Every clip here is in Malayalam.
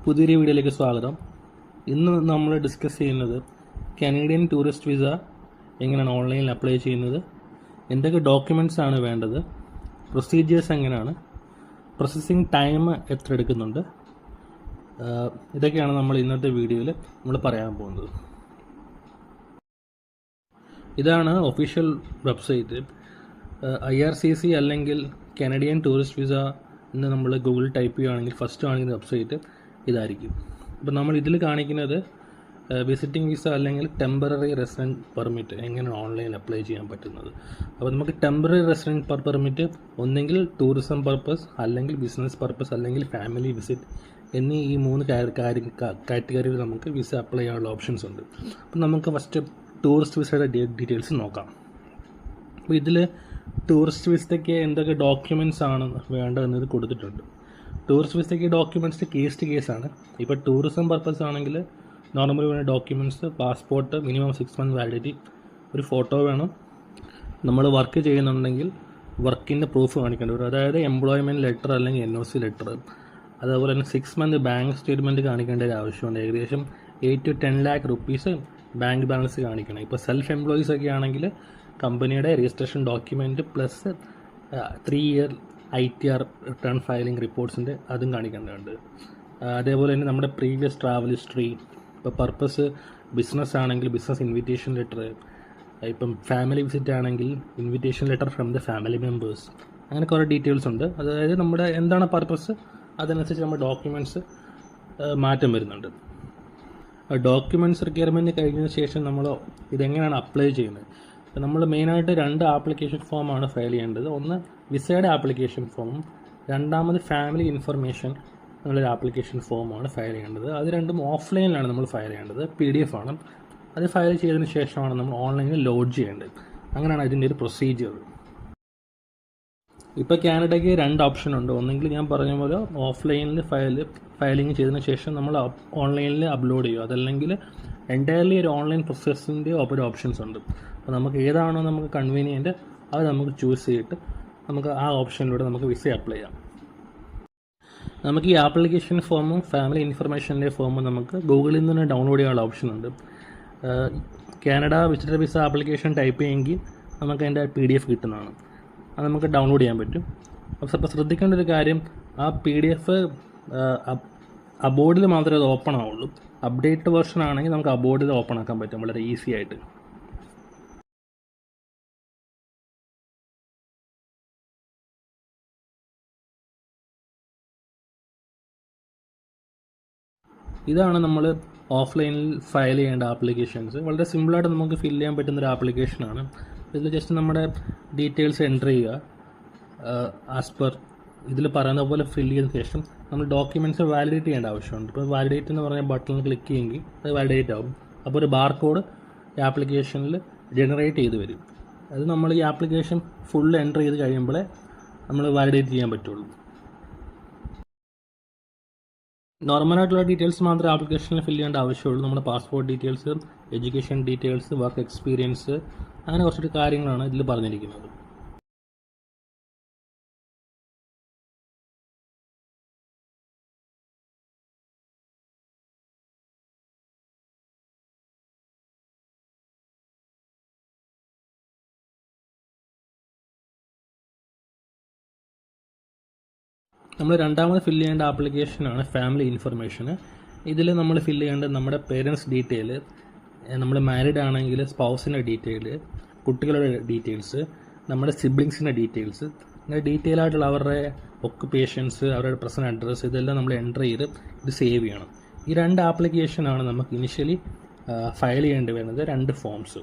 പുതിയൊരു വീഡിയോയിലേക്ക് സ്വാഗതം. ഇന്ന് നമ്മൾ ഡിസ്കസ് ചെയ്യുന്നത് കനേഡിയൻ ടൂറിസ്റ്റ് വിസ എങ്ങനെയാണ് ഓൺലൈനിൽ അപ്ലൈ ചെയ്യുന്നത്, എന്തൊക്കെ ഡോക്യുമെൻറ്റ്സ് ആണ് വേണ്ടത്, പ്രൊസീജിയേഴ്സ് എങ്ങനെയാണ്, പ്രോസസ്സിങ് ടൈം എത്ര എടുക്കുന്നുണ്ട്, ഇതൊക്കെയാണ് നമ്മൾ ഇന്നത്തെ വീഡിയോയിൽ നമ്മൾ പറയാൻ പോകുന്നത്. ഇതാണ് ഒഫീഷ്യൽ വെബ്സൈറ്റ്. IRCC അല്ലെങ്കിൽ കനേഡിയൻ ടൂറിസ്റ്റ് വിസ എന്ന് നമ്മൾ ഗൂഗിൾ ടൈപ്പ് ചെയ്യുകയാണെങ്കിൽ ഫസ്റ്റ് കാണിക്കുന്ന വെബ്സൈറ്റ് ഇതായിരിക്കും. അപ്പോൾ നമ്മൾ ഇതിൽ കാണിക്കുന്നത് വിസിറ്റിംഗ് വിസ അല്ലെങ്കിൽ ടെമ്പററി റെസിഡൻറ്റ് പെർമിറ്റ് എങ്ങനെയാണ് ഓൺലൈനിൽ അപ്ലൈ ചെയ്യാൻ പറ്റുന്നത്. അപ്പോൾ നമുക്ക് ടെമ്പററി റെസിഡൻറ്റ് പെർമിറ്റ് ഒന്നെങ്കിൽ ടൂറിസം പർപ്പസ്, അല്ലെങ്കിൽ ബിസിനസ് പർപ്പസ്, അല്ലെങ്കിൽ ഫാമിലി വിസിറ്റ് എന്നീ ഈ 3 കാറ്റഗറിയിൽ നമുക്ക് വിസ അപ്ലൈ ചെയ്യാനുള്ള ഓപ്ഷൻസ് ഉണ്ട്. അപ്പോൾ നമുക്ക് ഫസ്റ്റ് ടൂറിസ്റ്റ് വിസയുടെ ഡീറ്റെയിൽസ് നോക്കാം. അപ്പോൾ ഇതിൽ ടൂറിസ്റ്റ് വിസയ്ക്ക് എന്തൊക്കെ ഡോക്യുമെൻറ്റ്സ് ആണ് വേണ്ടതെന്നത് കൊടുത്തിട്ടുണ്ട്. ടൂറിസ്റ്റ് വിസയ്ക്ക് ഡോക്യുമെൻറ്റ്സ് കേസ് ടു കേസാണ്. ഇപ്പോൾ ടൂറിസം പർപ്പസ് ആണെങ്കിൽ നോർമലി വേണ്ട documents passport, minimum 6 months validity, ഒരു ഫോട്ടോ വേണം, നമ്മൾ വർക്ക് ചെയ്യുന്നുണ്ടെങ്കിൽ വർക്കിൻ്റെ പ്രൂഫ് കാണിക്കേണ്ടി വരും, അതായത് എംപ്ലോയ്മെൻറ്റ് ലെറ്റർ അല്ലെങ്കിൽ NOC ലെറ്റർ. അതേപോലെ തന്നെ 6 month ബാങ്ക് സ്റ്റേറ്റ്മെൻറ്റ് കാണിക്കേണ്ട ഒരു ആവശ്യമുണ്ട്. ഏകദേശം 8 to 10 lakh rupees bank balance കാണിക്കണം. ഇപ്പോൾ സെൽഫ് എംപ്ലോയീസ് ഒക്കെ ആണെങ്കിൽ കമ്പനിയുടെ registration document plus 3 year ITR return filing റിപ്പോർട്ട്സിൻ്റെ അതും കാണിക്കേണ്ടതുണ്ട്. അതേപോലെ തന്നെ നമ്മുടെ പ്രീവിയസ് ട്രാവൽ ഹിസ്റ്ററി, ഇപ്പോൾ പർപ്പസ് ബിസിനസ് ആണെങ്കിൽ ബിസിനസ് ഇൻവിറ്റേഷൻ ലെറ്റർ, ഇപ്പം ഫാമിലി വിസിറ്റ് ആണെങ്കിൽ invitation letter from the family members, അങ്ങനെ കുറേ ഡീറ്റെയിൽസ് ഉണ്ട്. അതായത് നമ്മുടെ എന്താണ് പർപ്പസ് അതനുസരിച്ച് നമ്മുടെ ഡോക്യുമെൻറ്റ്സ് മാറ്റം വരുന്നുണ്ട്. ഡോക്യുമെൻറ്റ്സ് റിക്വയർമെൻറ്റ് കഴിഞ്ഞതിന് ശേഷം നമ്മൾ ഇതെങ്ങനെയാണ് അപ്ലൈ ചെയ്യുന്നത്. നമ്മൾ മെയിനായിട്ട് 2 ആപ്ലിക്കേഷൻ ഫോമാണ് ഫയൽ ചെയ്യേണ്ടത്. ഒന്ന് വിസയുടെ ആപ്ലിക്കേഷൻ ഫോമും, രണ്ടാമത് ഫാമിലി ഇൻഫർമേഷൻ എന്നുള്ളൊരു ആപ്ലിക്കേഷൻ ഫോമാണ് ഫയൽ ചെയ്യേണ്ടത്. അത് രണ്ടും ഓഫ്ലൈനിലാണ് നമ്മൾ ഫയൽ ചെയ്യേണ്ടത്, PDF ആണ്. അത് ഫയൽ ചെയ്തതിന് ശേഷമാണ് നമ്മൾ ഓൺലൈനിൽ ലോഡ് ചെയ്യേണ്ടത്. അങ്ങനെയാണ് ഇതിൻ്റെ ഒരു പ്രൊസീജിയർ. ഇപ്പോൾ കാനഡയ്ക്ക് 2 ഓപ്ഷൻ ഉണ്ട്. ഒന്നെങ്കിൽ ഞാൻ പറഞ്ഞ പോലെ ഓഫ്ലൈനിൽ ഫയലിംഗ് ചെയ്തതിന് ശേഷം നമ്മൾ ഓൺലൈനിൽ അപ്ലോഡ് ചെയ്യും, അതല്ലെങ്കിൽ എൻറ്റയർലി ഒരു ഓൺലൈൻ പ്രോസസ്സിൻ്റെ ഒരു ഓപ്ഷൻസ് ഉണ്ട്. അപ്പോൾ നമുക്ക് ഏതാണോ നമുക്ക് കൺവീനിയൻറ്റ് അത് നമുക്ക് ചൂസ് ചെയ്തിട്ട് നമുക്ക് ആ ഓപ്ഷനിലൂടെ നമുക്ക് വിസ അപ്ലൈ ചെയ്യാം. നമുക്ക് ഈ ആപ്ലിക്കേഷൻ ഫോമും ഫാമിലി ഇൻഫർമേഷൻ്റെ ഫോമും നമുക്ക് ഗൂഗിളിൽ നിന്ന് തന്നെ ഡൗൺലോഡ് ചെയ്യാനുള്ള ഓപ്ഷൻ ഉണ്ട്. Canada visitor visa application type ചെയ്യുമെങ്കിൽ നമുക്ക് അതിൻ്റെ PDF കിട്ടുന്നതാണ്. അത് നമുക്ക് ഡൗൺലോഡ് ചെയ്യാൻ പറ്റും. അപ്പോൾ ശ്രദ്ധിക്കേണ്ട ഒരു കാര്യം, ആ PDF അബോർഡിൽ മാത്രമേ അത് ഓപ്പൺ ആവുള്ളൂ. അപ്ഡേറ്റ് വെർഷൻ ആണെങ്കിൽ നമുക്ക് അബോർഡിൽ ഓപ്പൺ ആക്കാൻ പറ്റും വളരെ ഈസി ആയിട്ട്. ഇതാണ് നമ്മൾ ഓഫ്ലൈനിൽ ഫയൽ ചെയ്യേണ്ട ആപ്ലിക്കേഷൻസ്. വളരെ സിമ്പിളായിട്ട് നമുക്ക് ഫില്ല് ചെയ്യാൻ പറ്റുന്നൊരു ആപ്ലിക്കേഷനാണ്. ഇതിൽ ജസ്റ്റ് നമ്മുടെ ഡീറ്റെയിൽസ് എൻ്റർ ചെയ്യുക, ആസ് പെർ ഇതിൽ പറയുന്ന പോലെ ഫില്ല് ചെയ്തതിന് ശേഷം നമ്മൾ ഡോക്യുമെൻറ്റ്സ് വാലിഡേറ്റ് ചെയ്യേണ്ട ആവശ്യമുണ്ട്. ഇപ്പോൾ വാലിഡേറ്റ് എന്ന് പറഞ്ഞ ബട്ടണിൽ ക്ലിക്ക് ചെയ്യുമെങ്കിൽ അത് വാലിഡേറ്റ് ആകും. അപ്പോൾ ഒരു ബാർകോഡ് ഈ ആപ്ലിക്കേഷനിൽ ജനറേറ്റ് ചെയ്ത് വരും. അത് നമ്മൾ ഈ ആപ്ലിക്കേഷൻ ഫുൾ എൻ്റർ ചെയ്ത് കഴിയുമ്പോഴേ നമ്മൾ വാലിഡേറ്റ് ചെയ്യാൻ പറ്റുള്ളൂ. നോർമലായിട്ടുള്ള ഡീറ്റെയിൽസ് മാത്രമേ ആപ്ലിക്കേഷനിൽ ഫില്ല് ചെയ്യേണ്ട ആവശ്യമുള്ളൂ. നമ്മുടെ passport details, education details, work experience, അങ്ങനെ കുറച്ചൊരു കാര്യങ്ങളാണ് ഇതിൽ പറഞ്ഞിരിക്കുന്നത്. നമ്മൾ രണ്ടാമത് ഫില്ല് ചെയ്യേണ്ട ആപ്ലിക്കേഷനാണ് ഫാമിലി ഇൻഫർമേഷൻ. ഇതിൽ നമ്മൾ ഫില്ല് ചെയ്യേണ്ടത് നമ്മുടെ പേരൻസ് ഡീറ്റെയിൽ, നമ്മൾ മാരീഡ് ആണെങ്കിൽ സ്പൗസിൻ്റെ ഡീറ്റെയിൽ, കുട്ടികളുടെ ഡീറ്റെയിൽസ്, നമ്മുടെ സിബ്ലിങ്സിൻ്റെ ഡീറ്റെയിൽസ്, അങ്ങനെ ഡീറ്റെയിൽ ആയിട്ടുള്ള അവരുടെ ഒക്കുപേഷൻസ്, അവരുടെ പ്രസൻറ്റ് അഡ്രസ്സ്, ഇതെല്ലാം നമ്മൾ എൻ്റർ ചെയ്ത് ഇത് സേവ് ചെയ്യണം. ഈ 2 ആപ്ലിക്കേഷനാണ് നമുക്ക് ഇനിഷ്യലി ഫയൽ ചെയ്യേണ്ടി വരുന്നത്, 2 ഫോംസ്.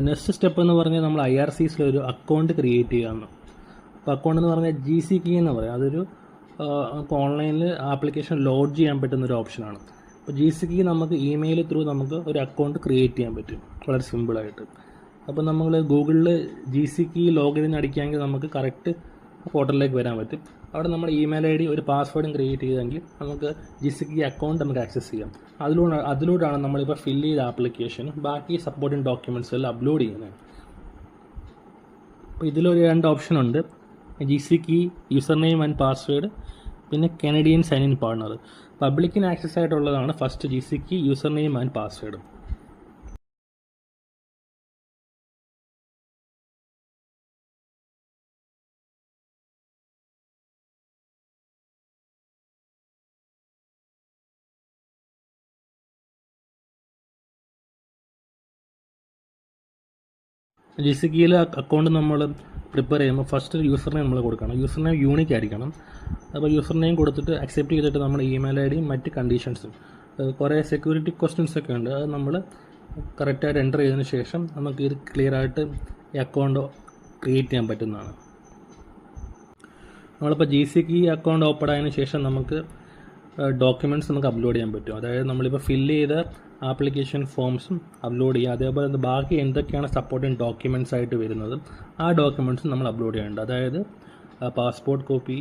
നെക്സ്റ്റ് സ്റ്റെപ്പ് എന്ന് പറഞ്ഞാൽ നമ്മൾ IRCC ഒരു അക്കൗണ്ട് ക്രിയേറ്റ് ചെയ്യാമെന്ന്. അപ്പോൾ അക്കൗണ്ട് എന്ന് പറഞ്ഞാൽ GCK എന്ന് പറയും. അതൊരു നമുക്ക് ഓൺലൈനിൽ ആപ്ലിക്കേഷൻ ലോഡ് ചെയ്യാൻ പറ്റുന്നൊരു ഓപ്ഷനാണ്. അപ്പോൾ GCK നമുക്ക് ഇമെയിൽ ത്രൂ നമുക്ക് ഒരു അക്കൗണ്ട് ക്രിയേറ്റ് ചെയ്യാൻ പറ്റും വളരെ സിമ്പിളായിട്ട്. അപ്പോൾ നമ്മൾ ഗൂഗിളിൽ GCK ലോഗിൻ അടിക്കുകയാണെങ്കിൽ നമുക്ക് കറക്റ്റ് പോർട്ടലിലേക്ക് വരാൻ പറ്റും. അവിടെ നമ്മുടെ ഇമെയിൽ ID ഒരു പാസ്വേഡും ക്രിയേറ്റ് ചെയ്തെങ്കിൽ നമുക്ക് GCK അക്കൗണ്ട് നമുക്ക് ആക്സസ് ചെയ്യാം. അതിലൂടെയാണ് നമ്മളിപ്പോൾ ഫില്ല് ചെയ്ത ആപ്ലിക്കേഷൻ ബാക്കി സപ്പോർട്ടിങ് ഡോക്യുമെൻറ്റ്സ് എല്ലാം അപ്ലോഡ് ചെയ്യുന്നത്. അപ്പോൾ ഇതിലൊരു 2 ഓപ്ഷൻ ഉണ്ട്. GC key, user name and password, പിന്നെ കനഡിയൻ സൈൻ ഇൻ പാർട്ണർ. പബ്ലിക്കിന് ആക്സസ് ആയിട്ടുള്ളതാണ് first GC key, user name and password. GC keyയിൽ അക്കൗണ്ട് നമ്മൾ പ്രിപ്പയർ ചെയ്യുമ്പോൾ ഫസ്റ്റ് യൂസർ നെയിം നമ്മൾ കൊടുക്കണം. യൂസർ നെയിം യൂണിക് ആയിരിക്കണം. അപ്പോൾ യൂസർ നെയിം കൊടുത്തിട്ട് അക്സെപ്റ്റ് ചെയ്തിട്ട് നമ്മുടെ ഇമെയിൽ ഐ ഡിയും മറ്റ് കണ്ടീഷൻസും, കുറേ സെക്യൂരിറ്റി ക്വസ്റ്റ്യൻസ് ഒക്കെ ഉണ്ട്, അത് നമ്മൾ കറക്റ്റായിട്ട് എൻ്റർ ചെയ്തതിന് ശേഷം നമുക്ക് ഇത് ക്ലിയർ ആയിട്ട് ഈ അക്കൗണ്ട് ക്രിയേറ്റ് ചെയ്യാൻ പറ്റുന്നതാണ്. നമ്മളിപ്പോൾ GC key അക്കൗണ്ട് ഓപ്പൺ ആയതിനു ശേഷം നമുക്ക് ഡോക്യുമെൻറ്റ്സ് നമുക്ക് അപ്ലോഡ് ചെയ്യാൻ പറ്റും. അതായത് നമ്മളിപ്പോൾ ഫില്ല് ചെയ്ത ആപ്ലിക്കേഷൻ ഫോംസും അപ്ലോഡ് ചെയ്യുക. അതേപോലെ ബാക്കി എന്തൊക്കെയാണ് സപ്പോർട്ടിങ് ഡോക്യുമെൻറ്റ്സ് ആയിട്ട് വരുന്നത് ആ ഡോക്യുമെൻറ്റ്സും നമ്മൾ അപ്ലോഡ് ചെയ്യേണ്ടത്. അതായത് passport copy,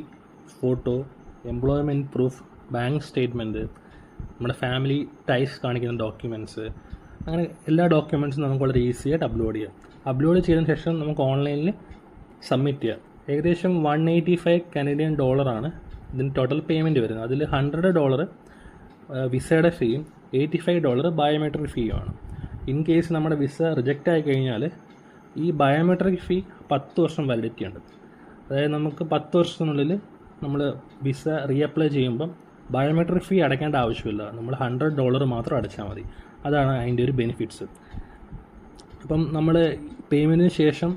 photo, employment proof, bank statement, നമ്മുടെ ഫാമിലി ടൈസ് കാണിക്കുന്ന ഡോക്യുമെൻറ്റ്സ്, അങ്ങനെ എല്ലാ ഡോക്യുമെൻറ്റ്സും നമുക്ക് വളരെ ഈസി ആയിട്ട് അപ്ലോഡ് ചെയ്യാം. അപ്ലോഡ് ചെയ്തതിന് ശേഷം നമുക്ക് ഓൺലൈനിൽ സബ്മിറ്റ് ചെയ്യാം. ഏകദേശം $185 ഇതിന് ടോട്ടൽ പേയ്മെൻറ്റ് വരുന്നത്. അതിൽ $100 വിസയുടെ ഫീയും $85 ബയോമെട്രിക് ഫീയുമാണ്. ഇൻ കേസ് നമ്മുടെ വിസ റിജക്റ്റ് ആയി കഴിഞ്ഞാൽ ഈ ബയോമെട്രിക് ഫീ 10 വർഷം വാലിഡിറ്റി ഉണ്ട്. അതായത് നമുക്ക് 10 വർഷത്തിനുള്ളിൽ നമ്മൾ വിസ റീഅപ്ലൈ ചെയ്യുമ്പം ബയോമെട്രിക് ഫീ അടയ്ക്കേണ്ട ആവശ്യമില്ല. നമ്മൾ $100 മാത്രം അടച്ചാൽ മതി. അതാണ് അതിൻ്റെ ഒരു ബെനിഫിറ്റ്സ്. അപ്പം നമ്മൾ പേയ്മെൻറ്റിന് ശേഷം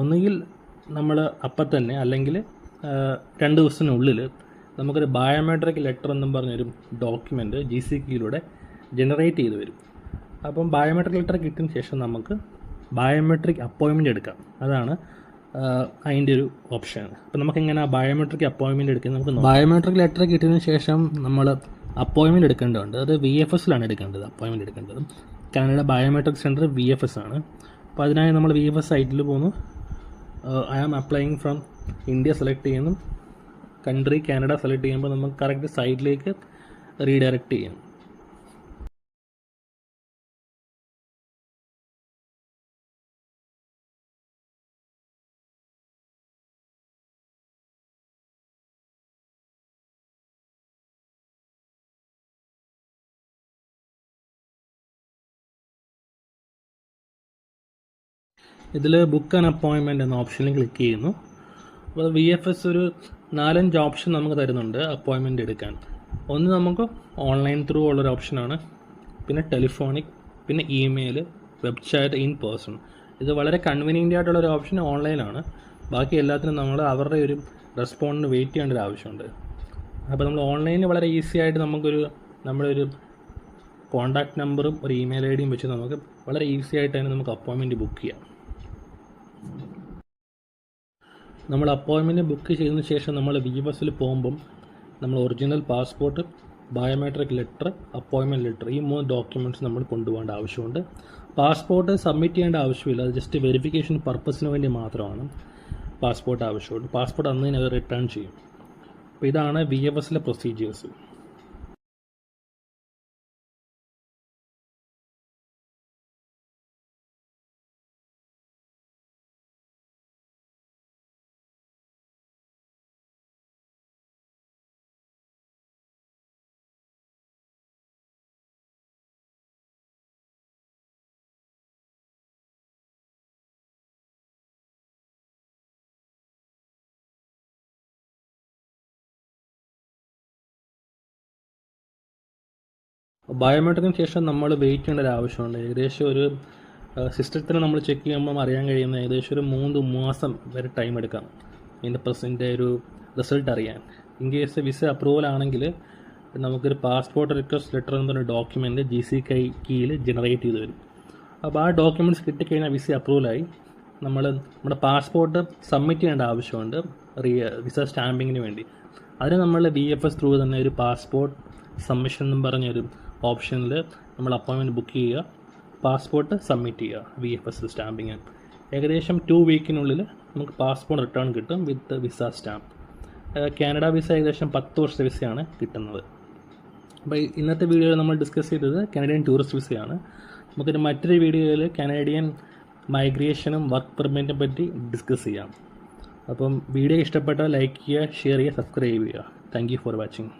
ഒന്നുകിൽ നമ്മൾ അപ്പം തന്നെ അല്ലെങ്കിൽ 2 ദിവസത്തിനുള്ളിൽ നമുക്കൊരു ബയോമെട്രിക് ലെറ്റർ എന്നും പറഞ്ഞൊരു ഡോക്യുമെൻറ്റ് GC keyയിലൂടെ ജനറേറ്റ് ചെയ്ത് വരും. അപ്പം ബയോമെട്രിക് ലെറ്റർ കിട്ടിയതിന് ശേഷം നമുക്ക് ബയോമെട്രിക് അപ്പോയിൻമെൻറ്റ് എടുക്കാം. അതാണ് അതിൻ്റെ ഒരു ഓപ്ഷൻ. അപ്പോൾ നമുക്കെങ്ങനെ ബയോമെട്രിക് അപ്പോയിൻമെൻറ്റ് എടുക്കുന്നത് നമുക്ക് ബയോമെട്രിക് ലെറ്റർ കിട്ടിയതിന് ശേഷം നമ്മൾ അപ്പോയിൻമെൻറ്റ് എടുക്കേണ്ടതുണ്ട്. അത് VFSലാണ് എടുക്കേണ്ടത്. അപ്പോയിൻമെൻറ്റ് എടുക്കേണ്ടത് കാനഡ ബയോമെട്രിക് സെൻറ്റർ VFS ആണ്. അപ്പോൾ അതിനായി നമ്മൾ VFS സൈറ്റിൽ പോകുന്നു. I am applying from India select ചെയ്യുന്നു. കൺട്രി കാനഡ സെലക്ട് ചെയ്യുമ്പോൾ നമുക്ക് കറക്റ്റ് സൈറ്റിലേക്ക് റീഡയറക്റ്റ് ചെയ്യും. ഇതിൽ ബുക്ക് ആൻ അപ്പോയിൻമെൻറ്റ് എന്ന ഓപ്ഷനിൽ ക്ലിക്ക് ചെയ്യുന്നു. അപ്പോൾ VFS ഒരു 4-5 ഓപ്ഷൻ നമുക്ക് തരുന്നുണ്ട് അപ്പോയിൻമെൻറ്റ് എടുക്കാൻ. ഒന്ന് നമുക്ക് ഓൺലൈൻ ത്രൂ ഉള്ളൊരു ഓപ്ഷനാണ്, പിന്നെ ടെലിഫോണിക്, പിന്നെ email, web chat, in person. ഇത് വളരെ കൺവീനിയൻ്റ് ആയിട്ടുള്ളൊരു ഓപ്ഷൻ ഓൺലൈനാണ്. ബാക്കി എല്ലാത്തിനും നമ്മൾ അവരുടെ ഒരു റെസ്പോണ്ടിന് വെയിറ്റ് ചെയ്യേണ്ട ഒരു ആവശ്യമുണ്ട്. അപ്പോൾ നമ്മൾ ഓൺലൈനിൽ വളരെ ഈസി ആയിട്ട് നമ്മുടെ ഒരു കോൺടാക്റ്റ് നമ്പറും ഒരു ഇമെയിൽ ഐ ഡിയും വെച്ച് നമുക്ക് വളരെ ഈസി ആയിട്ട് തന്നെ നമുക്ക് അപ്പോയിൻമെൻറ്റ് ബുക്ക് ചെയ്യാം. നമ്മൾ അപ്പോയിൻമെൻറ്റ് ബുക്ക് ചെയ്തതിന് ശേഷം നമ്മൾ VFSൽ പോകുമ്പം നമ്മൾ original passport, biometric letter, appointment letter, ഈ 3 ഡോക്യുമെൻറ്റ്സ് നമ്മൾ കൊണ്ടുപോകേണ്ട ആവശ്യമുണ്ട്. പാസ്പോർട്ട് സബ്മിറ്റ് ചെയ്യേണ്ട ആവശ്യമില്ല. അത് ജസ്റ്റ് വെരിഫിക്കേഷൻ പർപ്പസിന് വേണ്ടി മാത്രമാണ് പാസ്പോർട്ട് ആവശ്യമുള്ളൂ. പാസ്പോർട്ട് അന്ന് തന്നെ അത് റിട്ടേൺ ചെയ്യും. അപ്പോൾ ഇതാണ് VFSലെ പ്രൊസീജിയേഴ്സ്. ബയോമെട്രിക്കിന് ശേഷം നമ്മൾ വെയിറ്റ് ചെയ്യേണ്ട ഒരു ആവശ്യമുണ്ട്. ഏകദേശം ഒരു സിസ്റ്റത്തിൽ നമ്മൾ ചെക്ക് ചെയ്യുമ്പം അറിയാൻ കഴിയുന്ന ഏകദേശം ഒരു 3 മാസം വരെ ടൈം എടുക്കാം ഇതിൻ്റെ ഒരു റിസൾട്ട് അറിയാൻ. ഇൻ കേസ് വിസ അപ്രൂവൽ ആണെങ്കിൽ നമുക്കൊരു പാസ്പോർട്ട് റിക്വസ്റ്റ് ലെറ്റർ എന്ന് പറഞ്ഞ ഡോക്യുമെൻറ്റ് GC keyയിൽ ജനറേറ്റ് ചെയ്ത് വരും. അപ്പോൾ ആ ഡോക്യുമെൻറ്റ്സ് കിട്ടിക്കഴിഞ്ഞാൽ വിസ അപ്രൂവലായി. നമ്മുടെ പാസ്പോർട്ട് സബ്മിറ്റ് ചെയ്യേണ്ട ആവശ്യമുണ്ട് വിസ സ്റ്റാമ്പിങ്ങിന് വേണ്ടി. അതിന് നമ്മൾ VFS ത്രൂ തന്നെ ഒരു പാസ്പോർട്ട് സബ്മിഷൻ എന്നും പറഞ്ഞൊരു ഓപ്ഷനിൽ നമ്മൾ അപ്പോയിൻമെൻറ്റ് ബുക്ക് ചെയ്യുക, പാസ്പോർട്ട് സബ്മിറ്റ് ചെയ്യുക VFS സ്റ്റാമ്പിങ്. ഏകദേശം 2 വീക്കിനുള്ളിൽ നമുക്ക് പാസ്പോർട്ട് റിട്ടേൺ കിട്ടും വിത്ത് വിസ സ്റ്റാമ്പ്. കാനഡ വിസ ഏകദേശം 10 വർഷത്തെ വിസയാണ് കിട്ടുന്നത്. അപ്പോൾ ഇന്നത്തെ വീഡിയോയിൽ നമ്മൾ ഡിസ്കസ് ചെയ്തത് കനഡിയൻ ടൂറിസ്റ്റ് വിസയാണ്. നമുക്കൊരു മറ്റൊരു വീഡിയോയിൽ കനഡിയൻ മൈഗ്രേഷനും വർക്ക് പെർമിറ്റിനെ പറ്റി ഡിസ്കസ് ചെയ്യാം. അപ്പം വീഡിയോ ഇഷ്ടപ്പെട്ടാൽ ലൈക്ക് ചെയ്യുക, ഷെയർ ചെയ്യുക, സബ്സ്ക്രൈബ് ചെയ്യുക. Thank you for watching.